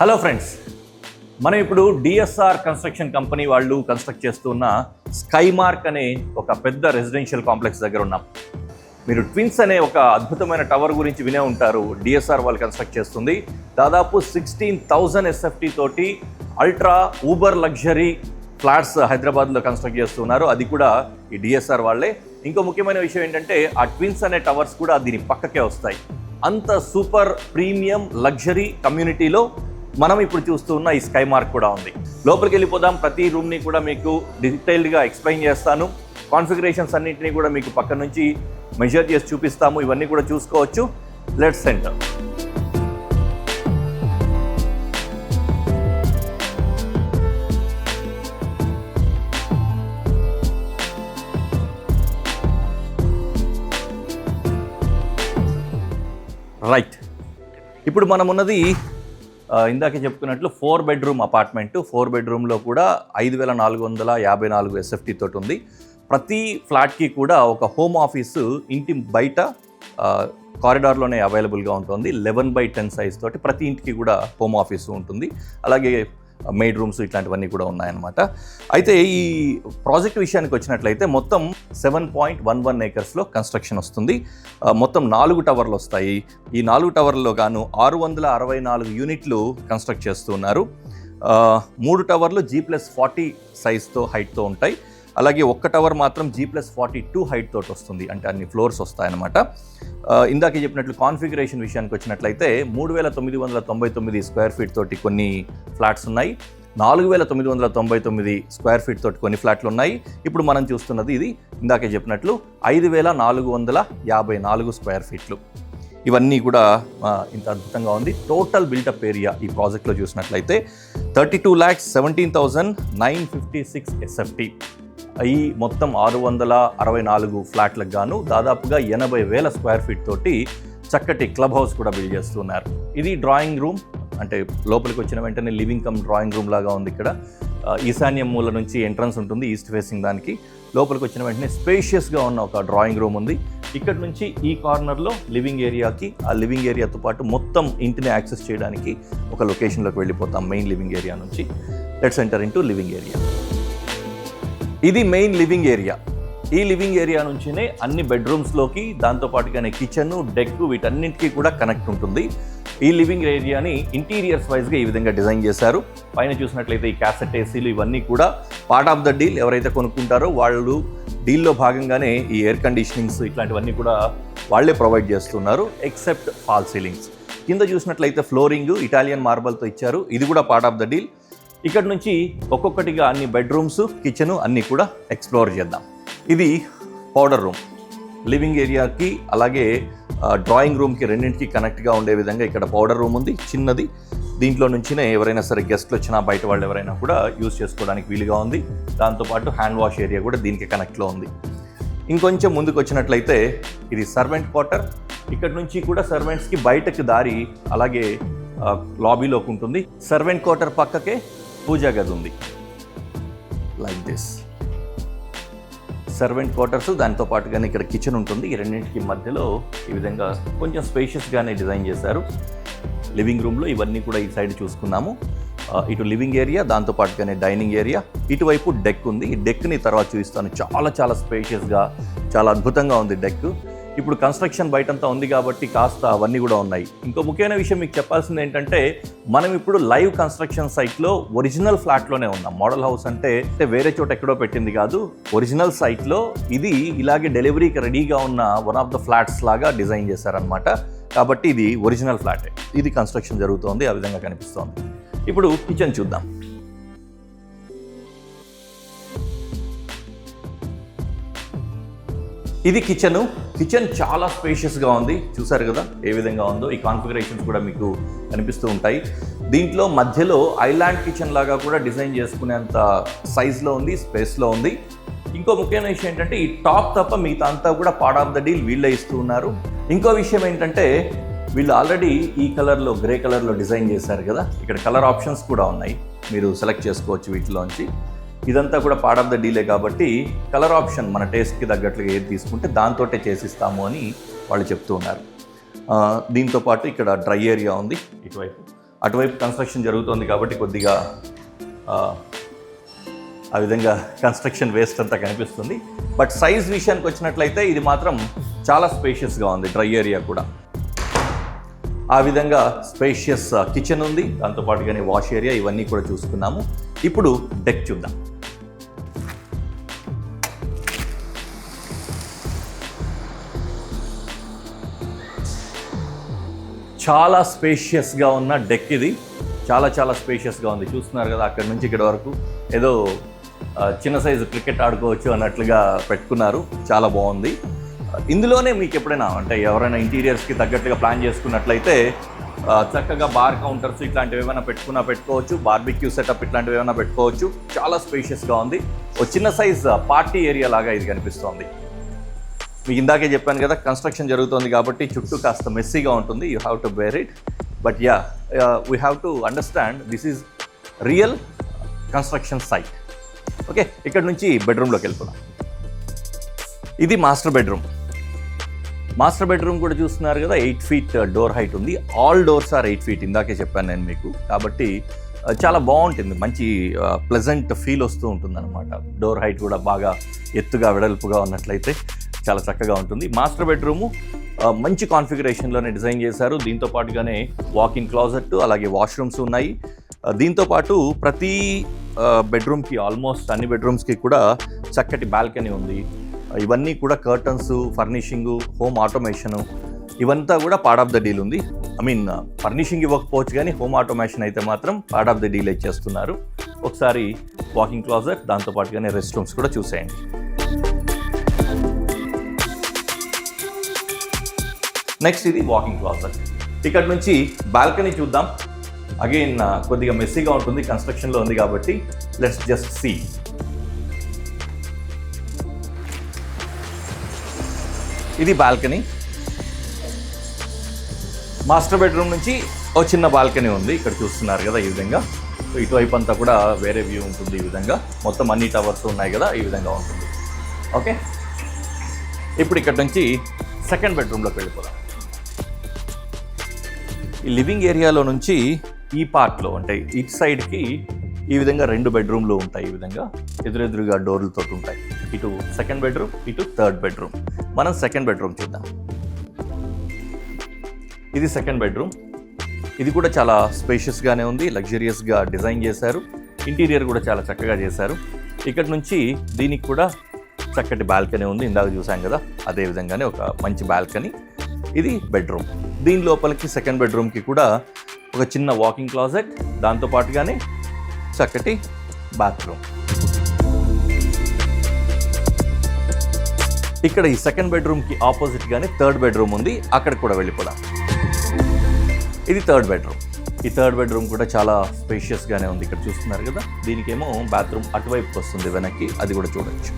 Hello friends, మనం ఇప్పుడు DSR construction company వాళ్ళు కన్స్ట్రక్ట్ చేస్తున్న స్కైమార్క్ అనే ఒక పెద్ద రెసిడెన్షియల్ కాంప్లెక్స్ దగ్గర ఉన్నాం. మీరు ట్విన్స్ అనే ఒక అద్భుతమైన టవర్ గురించి వినే ఉంటారు. డిఎస్ఆర్ వాళ్ళు కన్స్ట్రక్ట్ చేస్తుంది. దాదాపు 16,000 SFT తోటి అల్ట్రా ఊబర్ లగ్జరీ ఫ్లాట్స్ హైదరాబాద్లో కన్స్ట్రక్ట్ చేస్తున్నారు. అది కూడా ఈ డిఎస్ఆర్ వాళ్ళే. ఇంకో ముఖ్యమైన విషయం ఏంటంటే ఆ ట్విన్స్ అనే టవర్స్ కూడా దీని పక్కకే వస్తాయి. అంత సూపర్ ప్రీమియం లగ్జరీ కమ్యూనిటీలో మనం ఇప్పుడు చూస్తున్న ఈ స్కైమార్క్ కూడా ఉంది. లోపలికి వెళ్ళిపోదాం. ప్రతి రూమ్ని కూడా మీకు డీటెయిల్డ్గా ఎక్స్ప్లెయిన్ చేస్తాను. కాన్ఫిగరేషన్స్ అన్నింటినీ కూడా మీకు పక్క నుంచి మెజర్ చేసి చూపిస్తాము. ఇవన్నీ కూడా చూసుకోవచ్చు. Let's enter. రైట్, ఇప్పుడు మనం ఉన్నది ఇందాకే చెప్పుకున్నట్లు 4 బెడ్రూమ్ అపార్ట్మెంట్. 4 బెడ్రూమ్లో కూడా 5,454 SFT తోటి ఉంది. ప్రతి ఫ్లాట్కి కూడా ఒక హోమ్ ఆఫీసు ఇంటి బయట కారిడార్లోనే అవైలబుల్గా ఉంటుంది. 11/10 సైజ్ తోటి ప్రతి ఇంటికి కూడా హోమ్ ఆఫీసు ఉంటుంది. అలాగే మెయిడ్ రూమ్స్ ఇట్లాంటివన్నీ కూడా ఉన్నాయన్నమాట. అయితే ఈ ప్రాజెక్ట్ విషయానికి వచ్చినట్లయితే మొత్తం 7.11 acresలో కన్స్ట్రక్షన్ వస్తుంది. మొత్తం 4 టవర్లు వస్తాయి. ఈ 4 టవర్లలో గాను 664 యూనిట్లు కన్స్ట్రక్ట్ చేస్తున్నారు. 3 టవర్లు G+40 సైజ్తో హైట్తో ఉంటాయి. అలాగే ఒక్క టవర్ మాత్రం G+42 హైట్ తోటి వస్తుంది. అంటే అన్ని ఫ్లోర్స్ వస్తాయన్నమాట. ఇందాక చెప్పినట్లు కాన్ఫిగరేషన్ విషయానికి వచ్చినట్లయితే 3,999 స్క్వేర్ ఫీట్ తోటి కొన్ని ఫ్లాట్స్ ఉన్నాయి. 4,999 స్క్వేర్ ఫీట్ తోటి కొన్ని ఫ్లాట్లు ఉన్నాయి. ఇప్పుడు మనం చూస్తున్నది ఇది ఇందాకే చెప్పినట్లు 5,454 స్క్వేర్ ఫీట్లు. ఇవన్నీ కూడా ఇంత అద్భుతంగా ఉంది. టోటల్ బిల్టప్ ఏరియా ఈ ప్రాజెక్ట్లో చూసినట్లయితే 32,17,956 SFT. ఈ మొత్తం 664 ఫ్లాట్లకు గాను దాదాపుగా 80,000 స్క్వేర్ ఫీట్ తోటి చక్కటి క్లబ్ హౌస్ కూడా బిల్డ్ చేస్తున్నారు. ఇది డ్రాయింగ్ రూమ్, అంటే లోపలికి వచ్చిన వెంటనే లివింగ్ కమ్ డ్రాయింగ్ రూమ్ లాగా ఉంది. ఇక్కడ ఈశాన్యం మూల నుంచి ఎంట్రన్స్ ఉంటుంది, ఈస్ట్ ఫేసింగ్ దానికి. లోపలికి వచ్చిన వెంటనే స్పేషియస్గా ఉన్న ఒక డ్రాయింగ్ రూమ్ ఉంది. ఇక్కడ నుంచి ఈ కార్నర్లో లివింగ్ ఏరియాకి, ఆ లివింగ్ ఏరియాతో పాటు మొత్తం ఇంటిని యాక్సెస్ చేయడానికి ఒక లొకేషన్లోకి వెళ్ళిపోతాం మెయిన్ లివింగ్ ఏరియా నుంచి. Let's enter into living area. ఇది మెయిన్ లివింగ్ ఏరియా. ఈ లివింగ్ ఏరియా నుంచినే అన్ని బెడ్రూమ్స్లోకి, దాంతోపాటుగానే కిచెన్, డెక్ వీటన్నింటికి కూడా కనెక్ట్ ఉంటుంది. ఈ లివింగ్ ఏరియాని ఇంటీరియర్స్ వైజ్గా ఈ విధంగా డిజైన్ చేశారు. పైన చూసినట్లయితే ఈ క్యాసెట్ ఏసీలు ఇవన్నీ కూడా పార్ట్ ఆఫ్ ద డీల్. ఎవరైతే కొనుక్కుంటారో వాళ్ళు డీల్లో భాగంగానే ఈ ఎయిర్ కండిషనింగ్స్ ఇట్లాంటివన్నీ కూడా వాళ్ళే ప్రొవైడ్ చేస్తున్నారు, ఎక్సెప్ట్ ఫాల్ సీలింగ్స్. కింద చూసినట్లయితే ఫ్లోరింగ్ ఇటాలియన్ మార్బల్తో ఇచ్చారు. ఇది కూడా పార్ట్ ఆఫ్ ద డీల్. ఇక్కడ నుంచి ఒక్కొక్కటిగా అన్ని బెడ్రూమ్స్, కిచెను అన్నీ కూడా ఎక్స్ప్లోర్ చేద్దాం. ఇది పౌడర్ రూమ్. లివింగ్ ఏరియాకి అలాగే డ్రాయింగ్ రూమ్కి రెండింటికి కనెక్ట్గా ఉండే విధంగా ఇక్కడ పౌడర్ రూమ్ ఉంది, చిన్నది. దీంట్లో నుంచినే ఎవరైనా సరే గెస్ట్లు వచ్చినా బయట వాళ్ళు ఎవరైనా కూడా యూజ్ చేసుకోవడానికి వీలుగా ఉంది. దాంతోపాటు హ్యాండ్ వాష్ ఏరియా కూడా దీనికి కనెక్ట్లో ఉంది. ఇంకొంచెం ముందుకు వచ్చినట్లయితే ఇది సర్వెంట్ క్వార్టర్. ఇక్కడ నుంచి కూడా సర్వెంట్స్కి బయటకు దారి అలాగే లాబీలోకి ఉంటుంది. సర్వెంట్ క్వార్టర్ పక్కకే పూజా గది ఉంది. లైక్ దిస్ సర్వెంట్ క్వార్టర్స్, దాంతో పాటుగానే ఇక్కడ కిచెన్ ఉంటుంది. ఈ రెండింటికి మధ్యలో ఈ విధంగా కొంచెం స్పేషియస్గానే డిజైన్ చేశారు. లివింగ్ రూమ్లో ఇవన్నీ కూడా ఈ సైడ్ చూసుకున్నాము. ఇటు లివింగ్ ఏరియా, దాంతోపాటుగానే డైనింగ్ ఏరియా, ఇటువైపు డెక్ ఉంది. ఈ డెక్ని తర్వాత చూపిస్తాను. చాలా స్పేషియస్గా, చాలా అద్భుతంగా ఉంది డెక్. ఇప్పుడు కన్స్ట్రక్షన్ బయటంతా ఉంది కాబట్టి కాస్త అవన్నీ కూడా ఉన్నాయి. ఇంకో ముఖ్యమైన విషయం మీకు చెప్పాల్సింది ఏంటంటే, మనం ఇప్పుడు లైవ్ కన్స్ట్రక్షన్ సైట్లో ఒరిజినల్ ఫ్లాట్లోనే ఉన్నాం. మోడల్ హౌస్ అంటే వేరే చోట ఎక్కడో పెట్టింది కాదు, ఒరిజినల్ సైట్లో ఇది ఇలాగే డెలివరీకి రెడీగా ఉన్న వన్ ఆఫ్ ద ఫ్లాట్స్ లాగా డిజైన్ చేశారనమాట. కాబట్టి ఇది ఒరిజినల్ ఫ్లాటే. ఇది కన్స్ట్రక్షన్ జరుగుతోంది, ఆ విధంగా కనిపిస్తోంది. ఇప్పుడు కిచెన్ చూద్దాం. ఇది కిచెన్ చాలా స్పేషియస్గా ఉంది. చూసారు కదా ఏ విధంగా ఉందో. ఈ కాన్ఫిగరేషన్స్ కూడా మీకు కనిపిస్తూ ఉంటాయి. దీంట్లో మధ్యలో ఐలాండ్ కిచెన్ లాగా కూడా డిజైన్ చేసుకునేంత సైజ్లో ఉంది, స్పేస్లో ఉంది. ఇంకో ముఖ్యమైన విషయం ఏంటంటే ఈ టాప్ తప్ప మిగతా అంతా కూడా పార్ట్ ఆఫ్ ద డీల్ వీళ్ళే ఇస్తూ ఉన్నారు. ఇంకో విషయం ఏంటంటే వీళ్ళు ఆల్రెడీ ఈ కలర్లో, గ్రే కలర్లో డిజైన్ చేశారు కదా. ఇక్కడ కలర్ ఆప్షన్స్ కూడా ఉన్నాయి, మీరు సెలెక్ట్ చేసుకోవచ్చు వీటిలోంచి. ఇదంతా కూడా పార్ట్ ఆఫ్ ద డీలే కాబట్టి కలర్ ఆప్షన్ మన టేస్ట్కి తగ్గట్లుగా ఏది తీసుకుంటే దాంతోటే చేసిస్తాము అని వాళ్ళు చెప్తూ ఉన్నారు. దీంతో పాటు ఇక్కడ డ్రై ఏరియా ఉంది ఇటువైపు. అటువైపు కన్స్ట్రక్షన్ జరుగుతోంది కాబట్టి కొద్దిగా ఆ విధంగా కన్స్ట్రక్షన్ వేస్ట్ అంతా కనిపిస్తుంది. బట్ సైజ్ విషయానికి వచ్చినట్లయితే ఇది మాత్రం చాలా స్పేషియస్గా ఉంది. డ్రై ఏరియా కూడా ఆ విధంగా స్పేషియస్ కిచెన్ ఉంది, దాంతోపాటుగానే వాష్ ఏరియా, ఇవన్నీ కూడా చూసుకున్నాము. ఇప్పుడు డెక్ చూద్దాం. చాలా స్పేషియస్గా ఉన్న డెక్ ఇది. చాలా స్పేషియస్గా ఉంది. చూస్తున్నారు కదా, అక్కడి నుంచి ఇక్కడ వరకు ఏదో చిన్న సైజు క్రికెట్ ఆడుకోవచ్చు అన్నట్లుగా పెట్టుకున్నారు. చాలా బాగుంది. ఇందులోనే మీకు ఎప్పుడైనా అంటే ఎవరైనా ఇంటీరియర్స్కి తగ్గట్టుగా ప్లాన్ చేసుకున్నట్లయితే చక్కగా బార్ కౌంటర్స్ ఇట్లాంటివి ఏమైనా పెట్టుకోవచ్చు. బార్బిక్యూ సెటప్ ఇట్లాంటివి ఏమైనా పెట్టుకోవచ్చు. చాలా స్పేషియస్గా ఉంది. ఒక చిన్న సైజ్ పార్టీ ఏరియా లాగా ఇది కనిపిస్తోంది. మీకు ఇందాకే చెప్పాను కదా, కన్స్ట్రక్షన్ జరుగుతుంది కాబట్టి చుట్టూ కాస్త మెస్సీగా ఉంటుంది. You have to bear it. But yeah, we have to understand this is real construction site. Okay, ఇక్కడ నుంచి బెడ్రూమ్లోకి వెళ్ళిపోదాం. ఇది మాస్టర్ బెడ్రూమ్. మాస్టర్ బెడ్రూమ్ కూడా చూస్తున్నారు కదా, 8 feet డోర్ హైట్ ఉంది. ఆల్ డోర్స్ ఆర్ 8 feet, ఇందాకే చెప్పాను నేను మీకు. కాబట్టి చాలా బాగుంటుంది. మంచి ప్లెజెంట్ ఫీల్ వస్తూ ఉంటుంది అనమాట. డోర్ హైట్ కూడా బాగా ఎత్తుగా వెడల్పుగా ఉన్నట్లయితే చాలా చక్కగా ఉంటుంది. మాస్టర్ బెడ్రూము మంచి కాన్ఫిగరేషన్లోనే డిజైన్ చేశారు. దీంతో పాటుగానే వాకింగ్ క్లాజెట్, అలాగే వాష్రూమ్స్ ఉన్నాయి. దీంతోపాటు ప్రతి బెడ్రూమ్కి, ఆల్మోస్ట్ అన్ని బెడ్రూమ్స్కి కూడా చక్కటి బాల్కనీ ఉంది. ఇవన్నీ కూడా కర్టన్స్, ఫర్నిషింగు, హోమ్ ఆటోమేషను, ఇవంతా కూడా పార్ట్ ఆఫ్ ద డీల్ ఉంది. ఫర్నిషింగ్ ఇవ్వకపోవచ్చు కానీ హోమ్ ఆటోమేషన్ అయితే మాత్రం పార్ట్ ఆఫ్ ద డీల్ ఇచ్చేస్తున్నారు. ఒకసారి వాకింగ్ క్లాజెట్, దాంతోపాటుగానే రెస్ట్ రూమ్స్ కూడా చూసేయండి. నెక్స్ట్ ఇది వాకింగ్ క్లాజెట్. ఇక్కడ నుంచి బాల్కనీ చూద్దాం. అగైన్ కొద్దిగా మెస్సీగా ఉంటుంది, కన్స్ట్రక్షన్లో ఉంది కాబట్టి లెట్స్ జస్ట్ సీ. ఇది బాల్కనీ. మాస్టర్ బెడ్రూమ్ నుంచి ఒక చిన్న బాల్కనీ ఉంది. ఇక్కడ చూస్తున్నారు కదా, ఈ విధంగా. సో ఇటువైపు అంతా కూడా వేరే వ్యూ ఉంటుంది. ఈ విధంగా మొత్తం అన్ని టవర్స్ ఉన్నాయి కదా, ఈ విధంగా ఉంటుంది. ఓకే, ఇప్పుడు ఇక్కడ నుంచి సెకండ్ బెడ్రూమ్లోకి వెళ్ళిపోదాం. ఈ లివింగ్ ఏరియాలో నుంచి ఈ పార్ట్లో అంటే ఇటు సైడ్కి ఈ విధంగా 2 బెడ్రూమ్లు ఉంటాయి. ఈ విధంగా ఎదురెదురుగా డోర్లతో ఉంటాయి. ఇటు సెకండ్ బెడ్రూమ్, ఇటు థర్డ్ బెడ్రూమ్. మనం సెకండ్ బెడ్రూమ్ చూద్దాం. ఇది సెకండ్ బెడ్రూమ్. ఇది కూడా చాలా స్పేషియస్గానే ఉంది, లగ్జరియస్గా డిజైన్ చేశారు. ఇంటీరియర్ కూడా చాలా చక్కగా చేశారు. ఇక్కడ నుంచి దీనికి కూడా చక్కటి బాల్కనీ ఉంది. ఇందాక చూసాం కదా, అదే విధంగానే ఒక మంచి బాల్కనీ. ఇది బెడ్రూమ్. దీని లోపలికి సెకండ్ బెడ్రూమ్కి కూడా ఒక చిన్న వాకింగ్ క్లాజెట్, దాంతోపాటుగానే చక్కటి బాత్రూమ్. ఇక్కడ ఈ సెకండ్ బెడ్రూమ్కి ఆపోజిట్గానే థర్డ్ బెడ్రూమ్ ఉంది. అక్కడికి కూడా వెళ్ళిపోదాం. ఇది థర్డ్ బెడ్రూమ్. ఈ థర్డ్ బెడ్రూమ్ కూడా చాలా స్పేషియస్గానే ఉంది. ఇక్కడ చూస్తున్నారు కదా, దీనికేమో బాత్రూమ్ అటువైపుకి వస్తుంది వెనక్కి, అది కూడా చూడొచ్చు.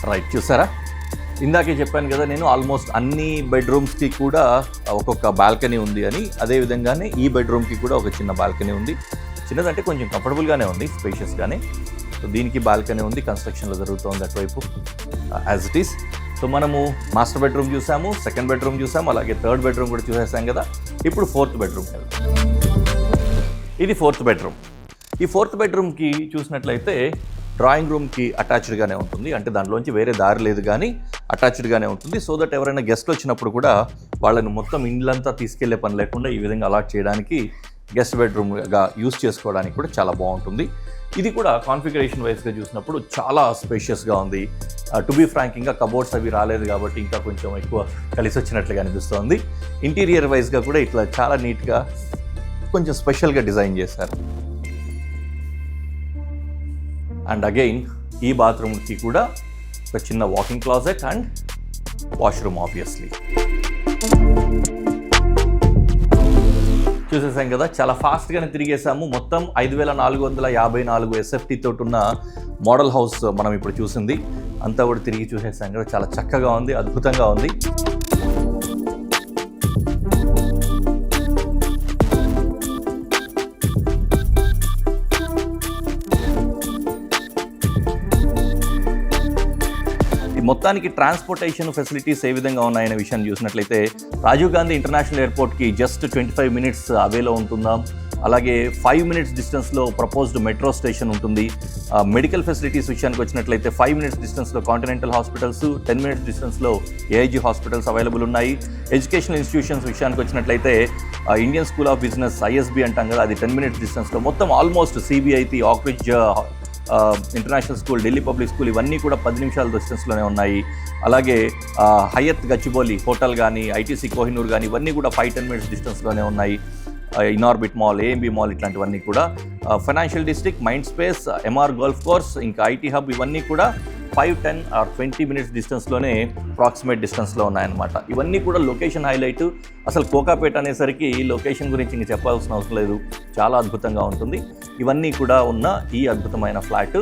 రైట్, చూసారా, ఇందాకే చెప్పాను కదా నేను, ఆల్మోస్ట్ అన్ని బెడ్రూమ్స్కి కూడా ఒక్కొక్క బాల్కనీ ఉంది అని. అదేవిధంగానే ఈ బెడ్రూమ్కి కూడా ఒక చిన్న బాల్కనీ ఉంది. చిన్నదంటే కొంచెం కంఫర్టబుల్గానే ఉంది, స్పేషియస్గానే. సో దీనికి బాల్కనీ ఉంది, కన్స్ట్రక్షన్లో జరుగుతుంది అటువైపు యాజ్ ఇట్ ఈస్. సో మనము మాస్టర్ బెడ్రూమ్ చూసాము, సెకండ్ బెడ్రూమ్ చూసాము, అలాగే థర్డ్ బెడ్రూమ్ కూడా చూసేసాం కదా. ఇప్పుడు ఫోర్త్ బెడ్రూమ్. ఇది ఫోర్త్ బెడ్రూమ్. ఈ ఫోర్త్ బెడ్రూమ్కి చూసినట్లయితే డ్రాయింగ్ రూమ్కి అటాచ్డ్గానే ఉంటుంది. అంటే దాంట్లోంచి వేరే దారి లేదు కానీ అటాచ్డ్గానే ఉంటుంది. సో దట్ ఎవరైనా గెస్ట్లు వచ్చినప్పుడు కూడా వాళ్ళని మొత్తం ఇండ్లంతా తీసుకెళ్లే పని లేకుండా ఈ విధంగా అలాట్ చేయడానికి, గెస్ట్ బెడ్రూమ్గా యూస్ చేసుకోవడానికి కూడా చాలా బాగుంటుంది. ఇది కూడా కాన్ఫిగరేషన్ వైజ్గా చూసినప్పుడు చాలా స్పేషియస్గా ఉంది. టు బీ ఫ్రాంక్, ఇంకా కబోర్డ్స్ అవి రాలేదు కాబట్టి ఇంకా కొంచెం ఎక్కువ కలిసి వచ్చినట్లుగా అనిపిస్తుంది. ఇంటీరియర్ వైజ్గా కూడా ఇట్లా చాలా నీట్గా కొంచెం స్పెషల్గా డిజైన్ చేశారు. అండ్ అగైన్ ఈ బాత్రూమ్కి కూడా ఒక చిన్న walking closet and washroom obviously. చూసేసాం కదా, చాలా ఫాస్ట్గానే తిరిగేసాము. మొత్తం 5454 SFT తోటి ఉన్న మోడల్ హౌస్ మనం ఇప్పుడు చూసింది అంతా కూడా తిరిగి చూసేసాం కదా. చాలా చక్కగా ఉంది, అద్భుతంగా ఉంది. మొత్తానికి ట్రాన్స్పోర్టేషన్ ఫెసిలిటీస్ ఏ విధంగా ఉన్నాయనే విషయాన్ని చూసినట్లయితే రాజీవ్ గాంధీ ఇంటర్నేషనల్ ఎయిర్పోర్ట్కి జస్ట్ 25 మినిట్స్ అవేలో ఉంటుందా. అలాగే 5 మినిట్స్ డిస్టెన్స్లో ప్రపోజ్డ్ మెట్రో స్టేషన్ ఉంటుంది. మెడికల్ ఫెసిలిటీస్ విషయానికి వచ్చినట్లయితే 5 మినిట్స్ డిస్టెన్స్లో కాంటినెంటల్ హాస్పిటల్స్, 10 మినిట్స్ డిస్టెన్స్లో ఏఐజీ హాస్పిటల్స్ అవైలబుల్ ఉన్నాయి. ఎడ్యుకేషనల్ ఇన్స్టిట్యూషన్స్ విషయానికి వచ్చినట్లయితే Indian school of business ISB అంటాం కదా, అది 10 మినిట్స్ డిస్టెన్స్లో. మొత్తం almost CBIT, Oakridge international school, Delhi public school ఇవన్నీ కూడా 10 నిమిషాల డిస్టెన్స్లోనే ఉన్నాయి. అలాగే హయత్ గచ్చిబౌలి హోటల్ కానీ, ఐటీసీ కోహినూర్ కానీ ఇవన్నీ కూడా 5-10 మినిట్స్ డిస్టెన్స్లోనే ఉన్నాయి. ఇనార్బిట్ మాల్, ఏఎంబి మాల్ ఇట్లాంటివన్నీ కూడా. Financial district, Mindspace, MR golf course, ఇంకా ఐటీ హబ్ ఇవన్నీ కూడా 5, 10 or 20 మినిట్స్ డిస్టెన్స్లోనే అప్రాక్సిమేట్ డిస్టెన్స్లో ఉన్నాయన్నమాట. ఇవన్నీ కూడా లొకేషన్ హైలైట్. అసలు కోకాపేట అనేసరికి లొకేషన్ గురించి ఇంక చెప్పాల్సిన అవసరం లేదు, చాలా అద్భుతంగా ఉంటుంది. ఇవన్నీ కూడా ఉన్న ఈ అద్భుతమైన ఫ్లాట్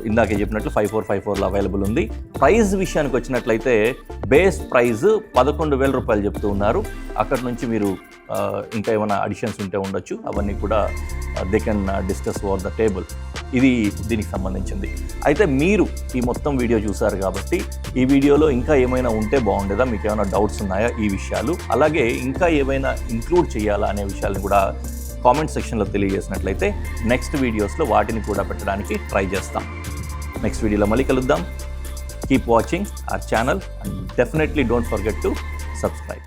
ఇందాకే చెప్పినట్లు 5454లో అవైలబుల్ ఉంది. ప్రైస్ విషయానికి వచ్చినట్లయితే బేస్ ప్రైస్ 11,000 రూపాయలు చెప్తూ ఉన్నారు. అక్కడ నుంచి మీరు ఇంకా ఏమైనా అడిషన్స్ ఉంటే ఉండొచ్చు, అవన్నీ కూడా they can discuss over the table. ఇది దీనికి సంబంధించింది. అయితే మీరు ఈ మొత్తం వీడియో చూసారు కాబట్టి ఈ వీడియోలో ఇంకా ఏమైనా ఉంటే బాగుండేదా, మీకు ఏమైనా డౌట్స్ ఉన్నాయా ఈ విషయాలు, అలాగే ఇంకా ఏమైనా ఇంక్లూడ్ చేయాలా అనే విషయాలను కూడా కామెంట్ సెక్షన్లో తెలియజేసినట్లయితే నెక్స్ట్ వీడియోస్లో వాటిని కూడా పెట్టడానికి ట్రై చేస్తాం. నెక్స్ట్ వీడియోలో మళ్ళీ కలుద్దాం. Keep watching our channel and definitely don't forget to subscribe.